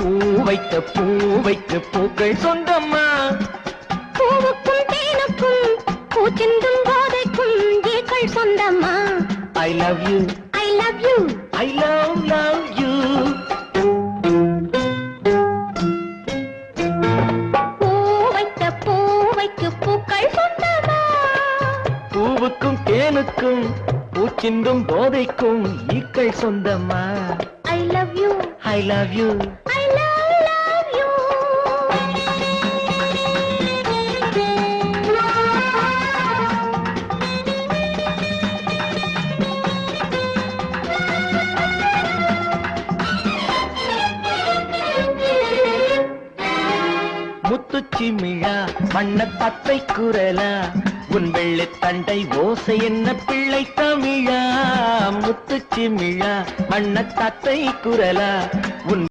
பூ வைக்க பூக்கள் சொந்தம்மா. பூவுக்கும் தேனுக்கும் பூச்சிந்தும் போதைக்கும் ஏக்கள் சொந்தம்மா. I love you, I love you, I love you. பூ வைக்க பூக்கள் சொந்தம்மா. பூவுக்கும் தேனுக்கும் பூச்சிந்தும் போதைக்கும் ஈக்கள் சொந்தம்மா. I love you, I love you, I love you. முத்துச்சிமிழா வண்ணத் தத்தை குரலா உன் வெள்ளைத் தண்டை ஓசை என்ன பிள்ளை தமிழா. முத்துச்சிமிழா வண்ணத் தத்தை குரலா உன்